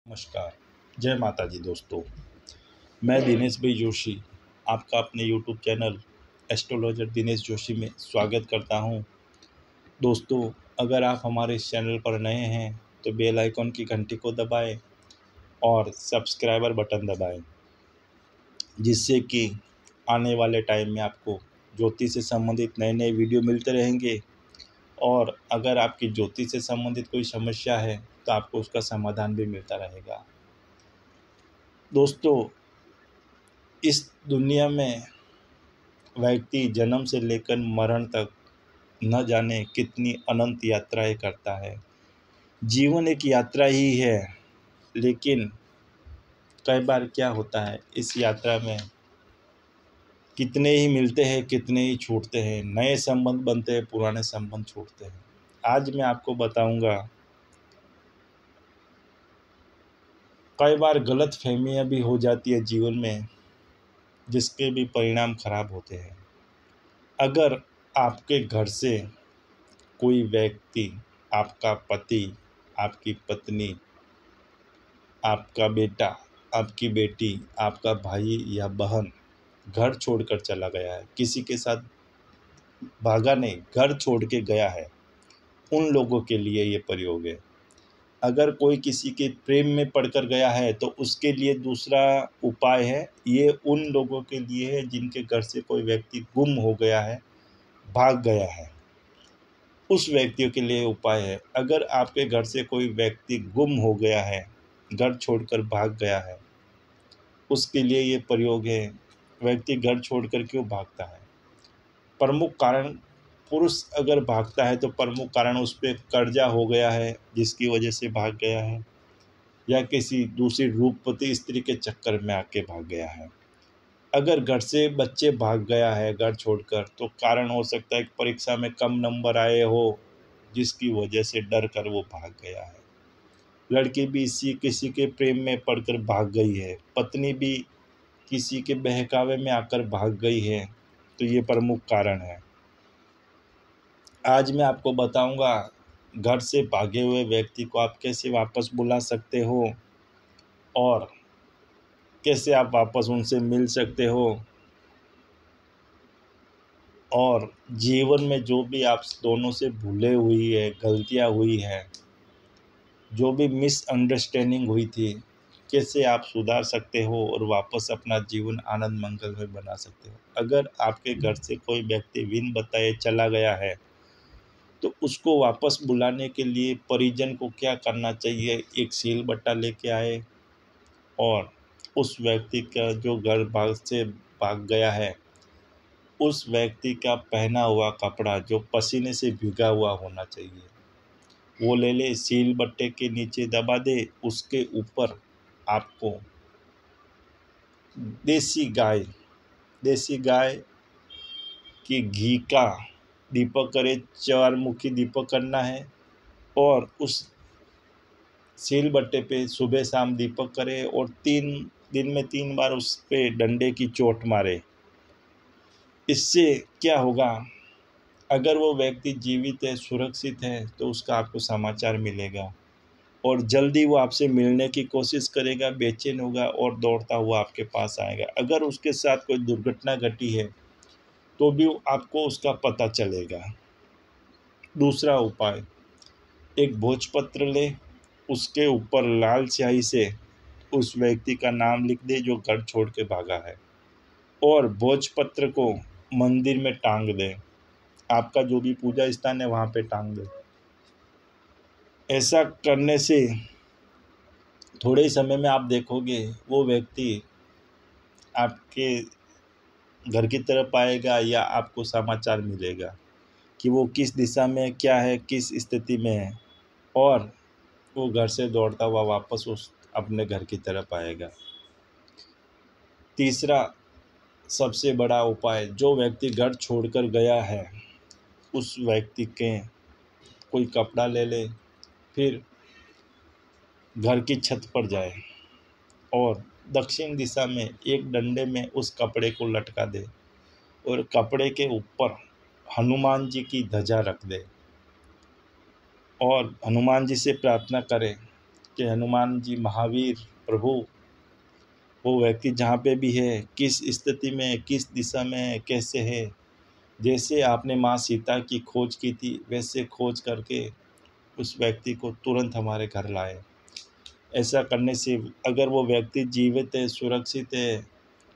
नमस्कार। जय माता जी दोस्तों। मैं दिनेश भाई जोशी आपका अपने YouTube channel astrologer Dinesh Joshi में स्वागत करता हूं। दोस्तों, अगर आप हमारे इस चैनल पर नए हैं तो बेल आइकन की घंटी को दबाएं और सब्सक्राइबर बटन दबाएं, जिससे कि आने वाले टाइम में आपको ज्योतिष से संबंधित नए नए वीडियो मिलते रहेंगे। और अगर आपकी ज्योतिष से संबंधित कोई समस्या है तो आपको उसका समाधान भी मिलता रहेगा। दोस्तों, इस दुनिया में व्यक्ति जन्म से लेकर मरण तक न जाने कितनी अनंत यात्राएं करता है। जीवन एक यात्रा ही है, लेकिन कई बार क्या होता है, इस यात्रा में कितने ही मिलते हैं, कितने ही छूटते हैं। नए संबंध बनते हैं, पुराने संबंध छूटते हैं। आज मैं आपको बताऊंगा, कई बार गलत फहमियाँ भी हो जाती है जीवन में, जिसके भी परिणाम खराब होते हैं। अगर आपके घर से कोई व्यक्ति, आपका पति, आपकी पत्नी, आपका बेटा, आपकी बेटी, आपका भाई या बहन घर छोड़कर चला गया है, किसी के साथ भागा नहीं, घर छोड़ के गया है, उन लोगों के लिए ये प्रयोग है। अगर कोई किसी के प्रेम में पड़कर गया है तो उसके लिए दूसरा उपाय है। ये उन लोगों के लिए है जिनके घर से कोई व्यक्ति गुम हो गया है, भाग गया है, उस व्यक्तियों के लिए उपाय है। अगर आपके घर से कोई व्यक्ति गुम हो गया है, घर छोड़कर भाग गया है, उसके लिए ये प्रयोग है। व्यक्ति घर छोड़कर क्यों भागता है? प्रमुख कारण, पुरुष अगर भागता है तो प्रमुख कारण उस पर कर्जा हो गया है जिसकी वजह से भाग गया है, या किसी दूसरी रूपवती स्त्री के चक्कर में आके भाग गया है। अगर घर से बच्चे भाग गया है घर छोड़कर, तो कारण हो सकता है कि परीक्षा में कम नंबर आए हो, जिसकी वजह से डर कर वो भाग गया है। लड़की भी इसी किसी के प्रेम में पड़कर भाग गई है, पत्नी भी किसी के बहकावे में आकर भाग गई है, तो ये प्रमुख कारण है। आज मैं आपको बताऊंगा, घर से भागे हुए व्यक्ति को आप कैसे वापस बुला सकते हो और कैसे आप वापस उनसे मिल सकते हो, और जीवन में जो भी आप दोनों से भूले हुई है, गलतियां हुई है, जो भी मिसअंडरस्टैंडिंग हुई थी, कैसे आप सुधार सकते हो और वापस अपना जीवन आनंद मंगल में बना सकते हो। अगर आपके घर से कोई व्यक्ति बिन बताए चला गया है तो उसको वापस बुलाने के लिए परिजन को क्या करना चाहिए? एक सील बट्टा लेके आए और उस व्यक्ति का जो घर भाग से भाग गया है, उस व्यक्ति का पहना हुआ कपड़ा जो पसीने से भीगा हुआ होना चाहिए, वो ले ले, सील बट्टे के नीचे दबा दे। उसके ऊपर आपको देसी गाय की घी का दीपक करे, 4 मुखी दीपक करना है, और उस सील बट्टे पे सुबह शाम दीपक करे और 3 दिन में 3 बार उस पे डंडे की चोट मारे। इससे क्या होगा, अगर वो व्यक्ति जीवित है, सुरक्षित है, तो उसका आपको समाचार मिलेगा और जल्दी वो आपसे मिलने की कोशिश करेगा, बेचैन होगा और दौड़ता हुआ आपके पास आएगा। अगर उसके साथ कोई दुर्घटना घटी है तो भी आपको उसका पता चलेगा। दूसरा उपाय, एक भोजपत्र ले, उसके ऊपर लाल स्याही से उस व्यक्ति का नाम लिख दे जो घर छोड़ के भागा है, और भोजपत्र को मंदिर में टांग दे। आपका जो भी पूजा स्थान है वहाँ पे टांग दे। ऐसा करने से थोड़े ही समय में आप देखोगे वो व्यक्ति आपके घर की तरफ आएगा, या आपको समाचार मिलेगा कि वो किस दिशा में क्या है, किस स्थिति में है, और वो घर से दौड़ता हुआ वापस उस अपने घर की तरफ आएगा। तीसरा सबसे बड़ा उपाय, जो व्यक्ति घर छोड़कर गया है उस व्यक्ति के कोई कपड़ा ले ले, फिर घर की छत पर जाए और दक्षिण दिशा में एक डंडे में उस कपड़े को लटका दे और कपड़े के ऊपर हनुमान जी की ध्वजा रख दे और हनुमान जी से प्रार्थना करे कि हनुमान जी, महावीर प्रभु, वो व्यक्ति जहाँ पे भी है, किस स्थिति में, किस दिशा में, कैसे है, जैसे आपने माँ सीता की खोज की थी वैसे खोज करके उस व्यक्ति को तुरंत हमारे घर लाए। ऐसा करने से अगर वो व्यक्ति जीवित है, सुरक्षित है,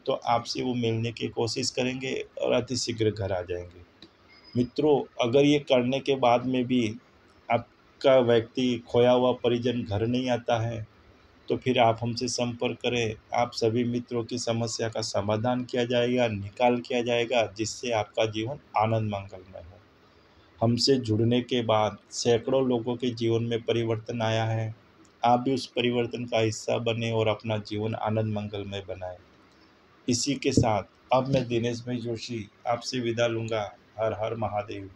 तो आपसे वो मिलने की कोशिश करेंगे और अतिशीघ्र घर आ जाएंगे। मित्रों, अगर ये करने के बाद में भी आपका व्यक्ति, खोया हुआ परिजन घर नहीं आता है, तो फिर आप हमसे संपर्क करें। आप सभी मित्रों की समस्या का समाधान किया जाएगा, निकाल किया जाएगा, जिससे आपका जीवन आनंद मंगलमय हो। हमसे जुड़ने के बाद सैकड़ों लोगों के जीवन में परिवर्तन आया है। आप भी उस परिवर्तन का हिस्सा बने और अपना जीवन आनंद मंगलमय बनाएं। इसी के साथ अब मैं दिनेश भाई जोशी आपसे विदा लूँगा। हर हर महादेव।